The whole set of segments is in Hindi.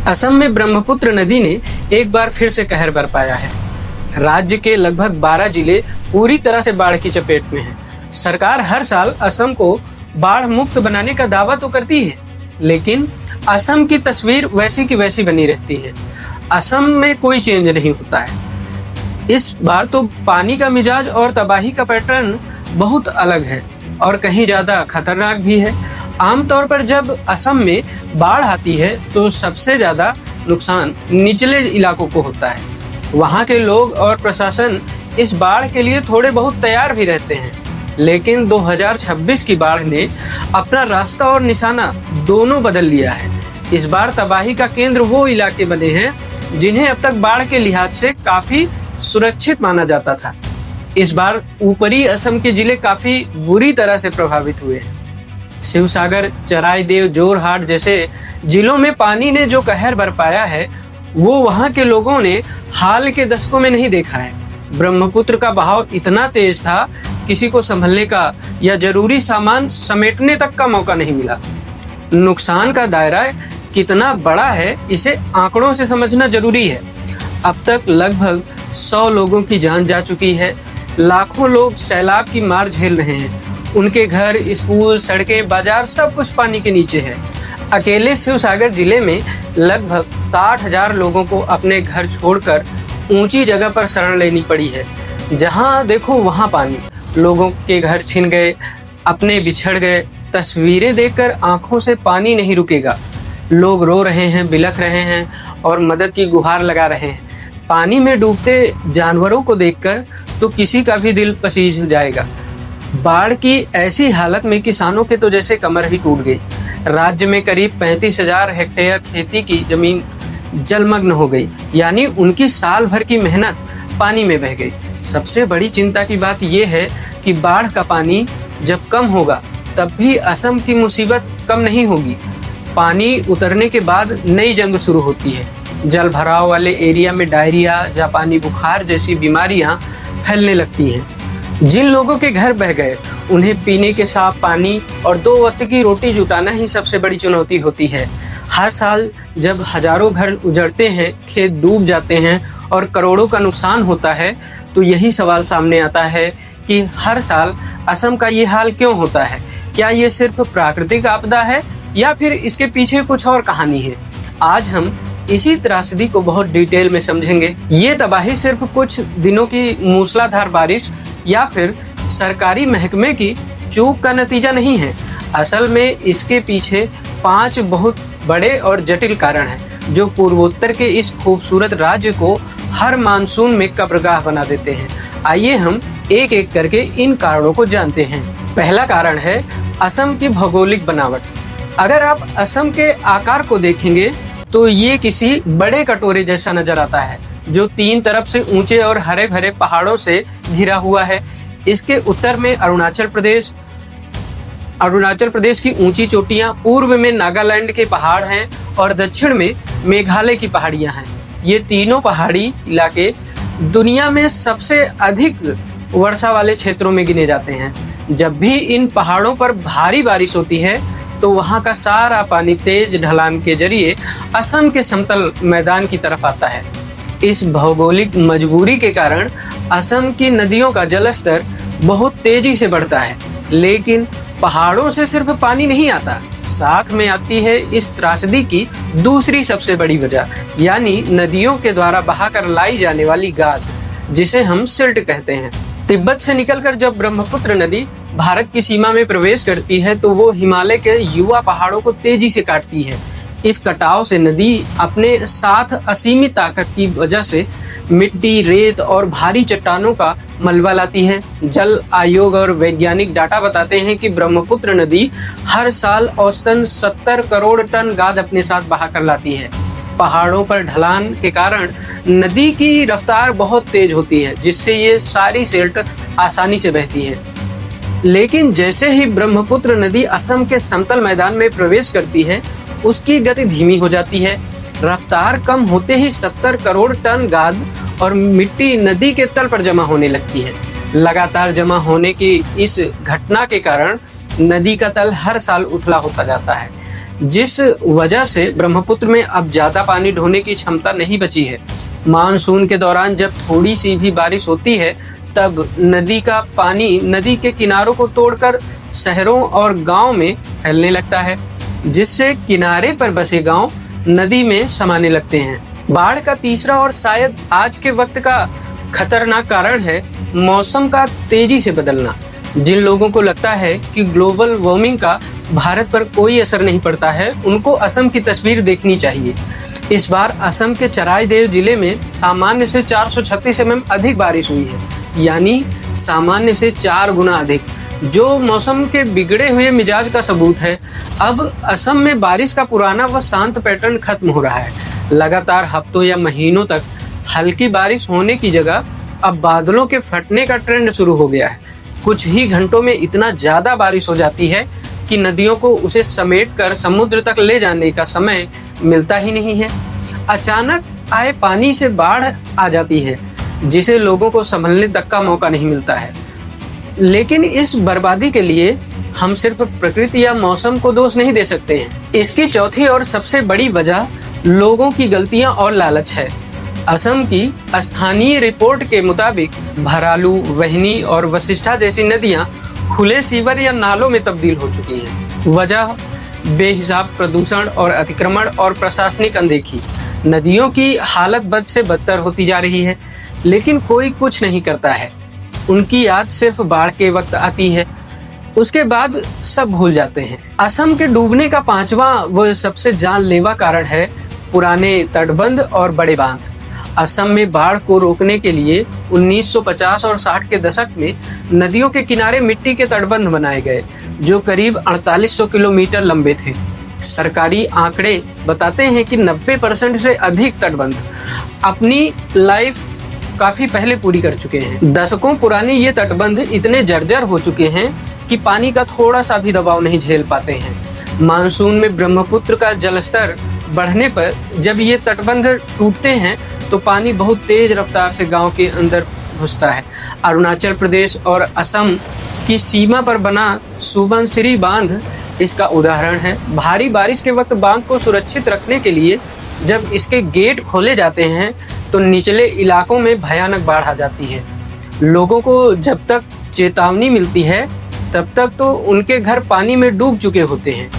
असम में ब्रह्मपुत्र नदी ने एक बार फिर से कहर बरपाया है। राज्य के लगभग 12 जिले पूरी तरह से बाढ़ की चपेट में हैं। सरकार हर साल असम को बाढ़ मुक्त बनाने का दावा तो करती है, लेकिन असम की तस्वीर वैसी की वैसी बनी रहती है। असम में कोई चेंज नहीं होता है। इस बार तो पानी का मिजाज और तबाही का पैटर्न बहुत अलग है और कहीं ज़्यादा खतरनाक भी है। आमतौर पर जब असम में बाढ़ आती है तो सबसे ज़्यादा नुकसान निचले इलाकों को होता है। वहाँ के लोग और प्रशासन इस बाढ़ के लिए थोड़े बहुत तैयार भी रहते हैं, लेकिन 2026 की बाढ़ ने अपना रास्ता और निशाना दोनों बदल लिया है। इस बार तबाही का केंद्र वो इलाके बने हैं जिन्हें अब तक बाढ़ के लिहाज से काफ़ी सुरक्षित माना जाता था। इस बार ऊपरी असम के जिले काफ़ी बुरी तरह से प्रभावित हुए हैं। शिवसागर, चराईदेव, जोरहाट जैसे जिलों में पानी ने जो कहर बरपाया है वो वहाँ के लोगों ने हाल के दशकों में नहीं देखा है। ब्रह्मपुत्र का बहाव इतना तेज था, किसी को संभलने का या जरूरी सामान समेटने तक का मौका नहीं मिला। नुकसान का दायरा कितना बड़ा है इसे आंकड़ों से समझना जरूरी है। अब तक लगभग 100 लोगों की जान जा चुकी है। लाखों लोग सैलाब की मार झेल रहे हैं। उनके घर, स्कूल, सड़कें, बाजार सब कुछ पानी के नीचे है। अकेले शिवसागर जिले में लगभग 60,000 लोगों को अपने घर छोड़कर ऊंची जगह पर शरण लेनी पड़ी है। जहां देखो वहां पानी। लोगों के घर छिन गए, अपने बिछड़ गए। तस्वीरें देखकर आंखों से पानी नहीं रुकेगा। लोग रो रहे हैं, बिलख रहे हैं और मदद की गुहार लगा रहे हैं। पानी में डूबते जानवरों को देखकर तो किसी का भी दिल पसीज जाएगा। बाढ़ की ऐसी हालत में किसानों के तो जैसे कमर ही टूट गई। राज्य में करीब 35,000 हेक्टेयर खेती की जमीन जलमग्न हो गई, यानी उनकी साल भर की मेहनत पानी में बह गई। सबसे बड़ी चिंता की बात यह है कि बाढ़ का पानी जब कम होगा तब भी असम की मुसीबत कम नहीं होगी। पानी उतरने के बाद नई जंग शुरू होती है। जल भराव वाले एरिया में डायरिया, जापानी बुखार जैसी बीमारियां फैलने लगती हैं। जिन लोगों के घर बह गए उन्हें पीने के साफ पानी और 2 वक्त की रोटी जुटाना ही सबसे बड़ी चुनौती होती है। हर साल जब हजारों घर उजड़ते हैं, खेत डूब जाते हैं और करोड़ों का नुकसान होता है, तो यही सवाल सामने आता है कि हर साल असम का ये हाल क्यों होता है। क्या ये सिर्फ प्राकृतिक आपदा है या फिर इसके पीछे कुछ और कहानी है? आज हम इसी त्रासदी को बहुत डिटेल में समझेंगे। ये तबाही सिर्फ कुछ दिनों की मूसलाधार बारिश या फिर सरकारी महकमे की चूक का नतीजा नहीं है। असल में इसके पीछे 5 बहुत बड़े और जटिल कारण हैं जो पूर्वोत्तर के इस खूबसूरत राज्य को हर मानसून में कब्रगाह बना देते हैं। आइए हम एक एक करके इन कारणों को जानते हैं। पहला कारण है असम की भौगोलिक बनावट। अगर आप असम के आकार को देखेंगे तो ये किसी बड़े कटोरे जैसा नजर आता है जो 3 तरफ से ऊंचे और हरे भरे पहाड़ों से घिरा हुआ है। इसके उत्तर में अरुणाचल प्रदेश की ऊंची चोटियां, पूर्व में नागालैंड के पहाड़ हैं और दक्षिण में मेघालय की पहाड़ियां हैं। ये तीनों पहाड़ी इलाके दुनिया में सबसे अधिक वर्षा वाले क्षेत्रों में गिने जाते हैं। जब भी इन पहाड़ों पर भारी बारिश होती है तो वहाँ का सारा पानी तेज ढलान के जरिए असम के समतल मैदान की तरफ आता है। इस भौगोलिक मजबूरी के कारण असम की नदियों का जलस्तर बहुत तेजी से बढ़ता है, लेकिन पहाड़ों से सिर्फ पानी नहीं आता, साथ में आती है इस त्रासदी की दूसरी सबसे बड़ी वजह, यानी नदियों के द्वारा बहाकर लाई जाने वाली गाद, जिसे हम सिल्ट कहते हैं। तिब्बत से निकलकर जब ब्रह्मपुत्र नदी भारत की सीमा में प्रवेश करती है तो वो हिमालय के युवा पहाड़ों को तेजी से काटती है। इस कटाव से नदी अपने साथ असीमित ताकत की वजह से मिट्टी, रेत और भारी चट्टानों का मलबा लाती है। जल आयोग और वैज्ञानिक डाटा बताते हैं कि ब्रह्मपुत्र नदी हर साल औसतन 70 करोड़ टन गाद अपने साथ बहाकर लाती है। पहाड़ों पर ढलान के कारण नदी की रफ्तार बहुत तेज होती है, जिससे ये सारी सिल्ट आसानी से बहती है। लेकिन जैसे ही ब्रह्मपुत्र नदी असम के समतल मैदान में प्रवेश करती है, उसकी गति धीमी हो जाती है। रफ्तार कम होते ही 70 करोड़ टन गाद और मिट्टी नदी के तल पर जमा होने लगती है। लगातार जमा होने की इस घटना के कारण नदी का तल हर साल उथला होता जाता है। जिस वजह से ब्रह्मपुत्र में अब ज्यादा पानी ढोने की क्षमता नहीं बची है। मानसून के दौरान जब थोड़ी सी भी बारिश होती है तब नदी का पानी नदी के किनारों को तोड़कर शहरों और गांव में फैलने लगता है, जिससे किनारे पर बसे गांव नदी में समाने लगते हैं। बाढ़ का तीसरा और शायद आज के वक्त का खतरनाक कारण है मौसम का तेजी से बदलना। जिन लोगों को लगता है कि ग्लोबल वार्मिंग का भारत पर कोई असर नहीं पड़ता है, उनको असम की तस्वीर देखनी चाहिए। इस बार असम के चराईदेव जिले में सामान्य से 436 mm अधिक बारिश हुई है, यानी सामान्य से 4 गुना अधिक, जो मौसम के बिगड़े हुए मिजाज का सबूत है। अब असम में बारिश का पुराना व शांत पैटर्न खत्म हो रहा है। लगातार हफ्तों या महीनों तक हल्की बारिश होने की जगह अब बादलों के फटने का ट्रेंड शुरू हो गया है। कुछ ही घंटों में इतना ज्यादा बारिश हो जाती है कि नदियों को उसे समेटकर समुद्र तक ले जाने का समय मिलता ही नहीं है। अचानक आए पानी से बाढ़ आ जाती है, जिसे लोगों को संभलने तक का मौका नहीं मिलता है। लेकिन इस बर्बादी के लिए हम सिर्फ प्रकृति या मौसम को दोष नहीं दे सकते हैं। इसकी चौथी और सबसे बड़ी वजह लोगों की गलतियां और लालच है। असम की स्थानीय रिपोर्ट के मुताबिक भरालू, वहनी और वशिष्ठा जैसी नदियां खुले सीवर या नालों में तब्दील हो चुकी हैं। वजह बेहिसाब प्रदूषण और अतिक्रमण और प्रशासनिक अनदेखी। नदियों की हालत बद से बदतर होती जा रही है, लेकिन कोई कुछ नहीं करता है। उनकी याद सिर्फ बाढ़ के वक्त आती है, उसके बाद सब भूल जाते हैं। असम के डूबने का पांचवा व सबसे जानलेवा कारण है पुराने तटबंध और बड़े बांध। असम में बाढ़ को रोकने के लिए 1950 और 60 के दशक में नदियों के किनारे मिट्टी के तटबंध बनाए गए, जो करीब 4800 किलोमीटर लंबे थे। सरकारी आंकड़े बताते हैं कि 90% से अधिक तटबंध अपनी लाइफ काफी पहले पूरी कर चुके हैं। दशकों पुराने ये तटबंध इतने जर्जर हो चुके हैं कि पानी का थोड़ा सा भी दबाव नहीं झेल पाते हैं। मानसून में ब्रह्मपुत्र का जलस्तर बढ़ने पर जब ये तटबंध टूटते हैं तो पानी बहुत तेज रफ्तार से गांव के अंदर घुसता है। अरुणाचल प्रदेश और असम की सीमा पर बना सुबनसिरी बांध इसका उदाहरण है। भारी बारिश के वक्त बांध को सुरक्षित रखने के लिए जब इसके गेट खोले जाते हैं तो निचले इलाकों में भयानक बाढ़ आ जाती है। लोगों को जब तक चेतावनी मिलती है तब तक तो उनके घर पानी में डूब चुके होते हैं।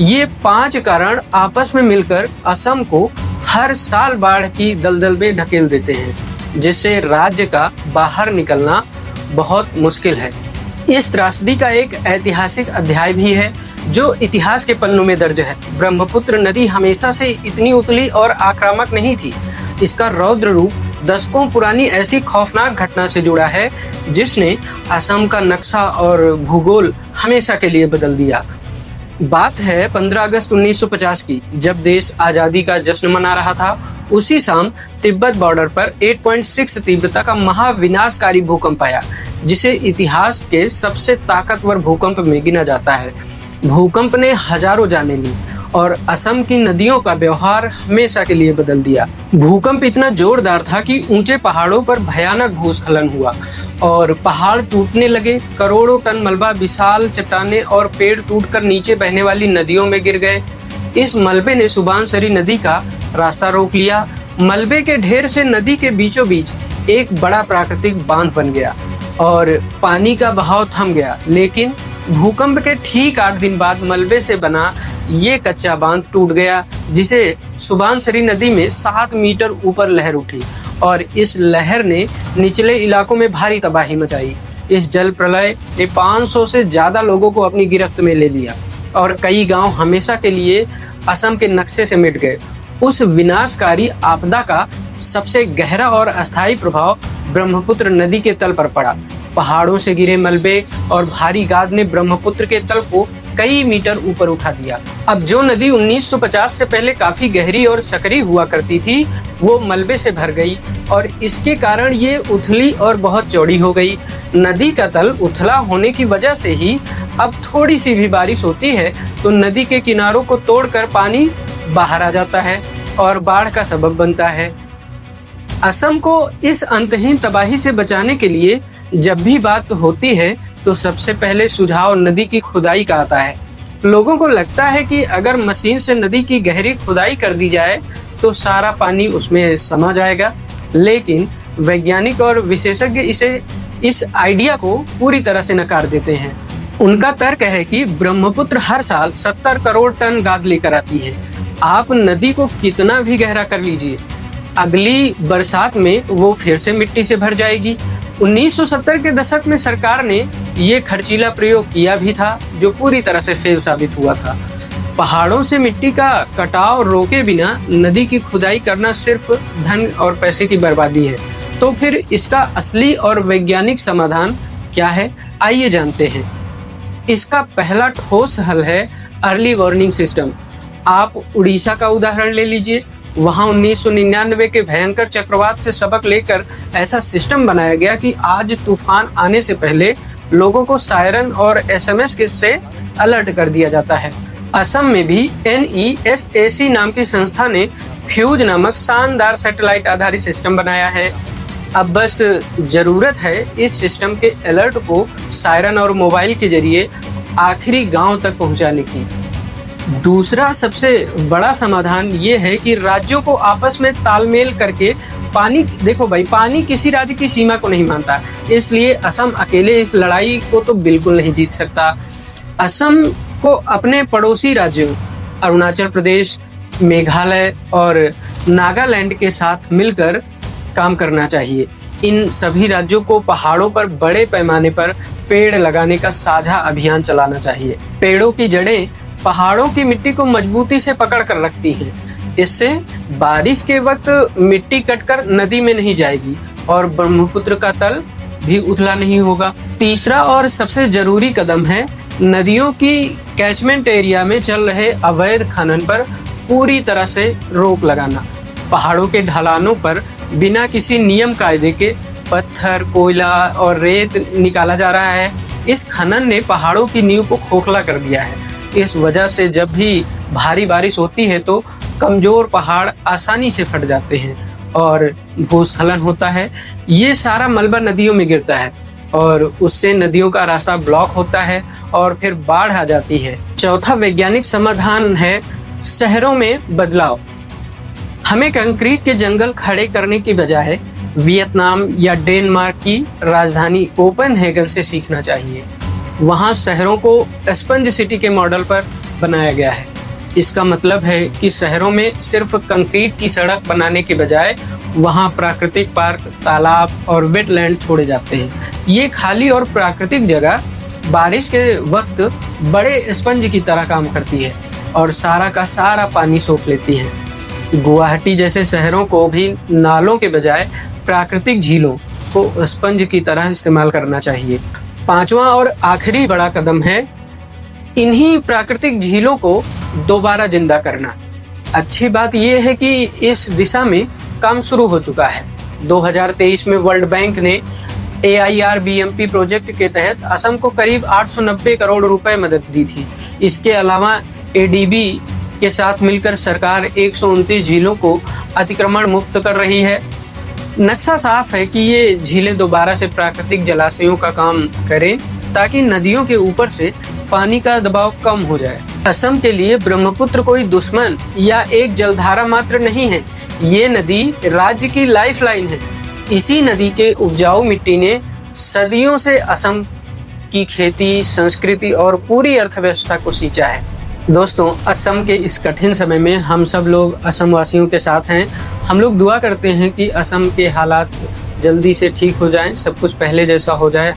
ये 5 कारण आपस में मिलकर असम को हर साल बाढ़ की दलदल में ढकेल देते हैं, जिससे राज्य का बाहर निकलना बहुत मुश्किल है। इस त्रासदी का एक ऐतिहासिक अध्याय भी है जो इतिहास के पन्नों में दर्ज है। ब्रह्मपुत्र नदी हमेशा से इतनी उथली और आक्रामक नहीं थी। इसका रौद्र रूप दशकों पुरानी ऐसी खौफनाक घटना से जुड़ा है जिसने असम का नक्शा और भूगोल हमेशा के लिए बदल दिया। बात है 15 अगस्त 1950 की, जब देश आजादी का जश्न मना रहा था। उसी शाम तिब्बत बॉर्डर पर 8.6 तीव्रता का महाविनाशकारी भूकंप आया, जिसे इतिहास के सबसे ताकतवर भूकंप में गिना जाता है। भूकंप ने हजारों जानें ली और असम की नदियों का व्यवहार हमेशा के लिए बदल दिया। भूकंप इतना जोरदार था कि ऊंचे पहाड़ों पर भयानक भूस्खलन हुआ और पहाड़ टूटने लगे। करोड़ों टन मलबा, विशाल चट्टानें और पेड़ टूटकर नीचे बहने वाली नदियों में गिर गए। इस मलबे ने सुबनसिरी नदी का रास्ता रोक लिया। मलबे के ढेर से नदी के बीचों बीच एक बड़ा प्राकृतिक बांध बन गया और पानी का बहाव थम गया। लेकिन भूकंप के ठीक 8 दिन बाद मलबे से बना ये कच्चा बांध टूट गया, जिसे सुबनसिरी नदी में 7 मीटर ऊपर लहर उठी और इस लहर ने निचले इलाकों में भारी तबाही मचाई। इस जल प्रलय ने 500 से ज्यादा लोगों को अपनी गिरफ्त में ले लिया और कई गांव हमेशा के लिए असम के नक्शे से मिट गए। उस विनाशकारी आपदा का सबसे गहरा और अस्थायी प्रभाव ब्रह्मपुत्र नदी के तल पर पड़ा। पहाड़ों से गिरे मलबे और भारी गाद ने ब्रह्मपुत्र के तल को कई मीटर ऊपर उठा दिया। अब जो नदी 1950 से पहले काफी गहरी और सकरी हुआ करती थी, वो मलबे से भर गई और इसके कारण ये उथली और बहुत चौड़ी हो गई। नदी का तल उथला होने की वजह से ही अब थोड़ी सी भी बारिश होती है तो नदी के किनारों को तोड़कर पानी बाहर आ जाता है और बाढ़ का सबब बनता है। असम को इस अंतहीन तबाही से बचाने के लिए जब भी बात होती है तो सबसे पहले सुझाव नदी की खुदाई का आता है। लोगों को लगता है कि अगर मशीन से नदी की गहरी खुदाई कर दी जाए तो सारा पानी उसमें समा जाएगा, लेकिन वैज्ञानिक और विशेषज्ञ इस आइडिया को पूरी तरह से नकार देते हैं। उनका तर्क है कि ब्रह्मपुत्र हर साल 70 करोड़ टन गाद लेकर आती है। आप नदी को कितना भी गहरा कर लीजिए, अगली बरसात में वो फिर से मिट्टी से भर जाएगी। 1970 के दशक में सरकार ने ये खर्चीला प्रयोग किया भी था, जो पूरी तरह से फेल साबित हुआ था। पहाड़ों से मिट्टी का कटाव रोके बिना नदी की खुदाई करना सिर्फ धन और पैसे की बर्बादी है। तो फिर इसका असली और वैज्ञानिक समाधान क्या है, आइए जानते हैं। इसका पहला ठोस हल है अर्ली वार्निंग सिस्टम। आप उड़ीसा का उदाहरण ले लीजिए। वहां 1999 के भयंकर चक्रवात से सबक लेकर ऐसा सिस्टम बनाया गया कि आज तूफान आने से पहले लोगों को सायरन और एसएमएस से अलर्ट कर दिया जाता है। असम में भी NESAC नाम की संस्था ने फ्यूज नामक शानदार सैटेलाइट आधारित सिस्टम बनाया है। अब बस जरूरत है इस सिस्टम के अलर्ट को सायरन और मोबाइल के जरिए आखिरी गांव तक पहुंचाने की। दूसरा सबसे बड़ा समाधान ये है कि राज्यों को आपस में तालमेल करके पानी किसी राज्य की सीमा को नहीं मानता, इसलिए असम अकेले इस लड़ाई को तो बिल्कुल नहीं जीत सकता। असम को अपने पड़ोसी राज्यों अरुणाचल प्रदेश, मेघालय और नागालैंड के साथ मिलकर काम करना चाहिए। इन सभी राज्यों को पहाड़ों पर बड़े पैमाने पर पेड़ लगाने का साझा अभियान चलाना चाहिए। पेड़ों की जड़ें पहाड़ों की मिट्टी को मजबूती से पकड़ कर रखती हैं। इससे बारिश के वक्त मिट्टी कटकर नदी में नहीं जाएगी और ब्रह्मपुत्र का तल भी उथला नहीं होगा। तीसरा और सबसे जरूरी कदम है नदियों की कैचमेंट एरिया में चल रहे अवैध खनन पर पूरी तरह से रोक लगाना। पहाड़ों के ढलानों पर बिना किसी नियम कायदे के पत्थर, कोयला और रेत निकाला जा रहा है। इस खनन ने पहाड़ों की नींव को खोखला कर दिया है। इस वजह से जब भी भारी बारिश होती है तो कमजोर पहाड़ आसानी से फट जाते हैं और भूस्खलन होता है। ये सारा मलबा नदियों में गिरता है और उससे नदियों का रास्ता ब्लॉक होता है और फिर बाढ़ आ जाती है। चौथा वैज्ञानिक समाधान है शहरों में बदलाव। हमें कंक्रीट के जंगल खड़े करने की बजाय वियतनाम या डेनमार्क की राजधानी कोपेनहेगन से सीखना चाहिए। वहाँ शहरों को स्पंज सिटी के मॉडल पर बनाया गया है। इसका मतलब है कि शहरों में सिर्फ कंक्रीट की सड़क बनाने के बजाय वहाँ प्राकृतिक पार्क, तालाब और वेटलैंड छोड़े जाते हैं। ये खाली और प्राकृतिक जगह बारिश के वक्त बड़े स्पंज की तरह काम करती है और सारा का सारा पानी सोख लेती है। गुवाहाटी जैसे शहरों को भी नालों के बजाय प्राकृतिक झीलों को स्पंज की तरह इस्तेमाल करना चाहिए। पांचवा और आखिरी बड़ा कदम है इन्हीं प्राकृतिक झीलों को दोबारा जिंदा करना। अच्छी बात यह है कि इस दिशा में काम शुरू हो चुका है। 2023 में वर्ल्ड बैंक ने AIRBMP प्रोजेक्ट के तहत असम को करीब 890 करोड़ रुपए मदद दी थी। इसके अलावा ADB के साथ मिलकर सरकार 129 झीलों को अतिक्रमण मुक्त कर रही है। नक्शा साफ है कि ये झीलें दोबारा से प्राकृतिक जलाशयों का काम करें ताकि नदियों के ऊपर से पानी का दबाव कम हो जाए। असम के लिए ब्रह्मपुत्र कोई दुश्मन या एक जलधारा मात्र नहीं है, ये नदी राज्य की लाइफलाइन है। इसी नदी के उपजाऊ मिट्टी ने सदियों से असम की खेती, संस्कृति और पूरी अर्थव्यवस्था को सींचा है। दोस्तों, असम के इस कठिन समय में हम सब लोग असम वासियों के साथ हैं। हम लोग दुआ करते हैं कि असम के हालात जल्दी से ठीक हो जाएं, सब कुछ पहले जैसा हो जाए।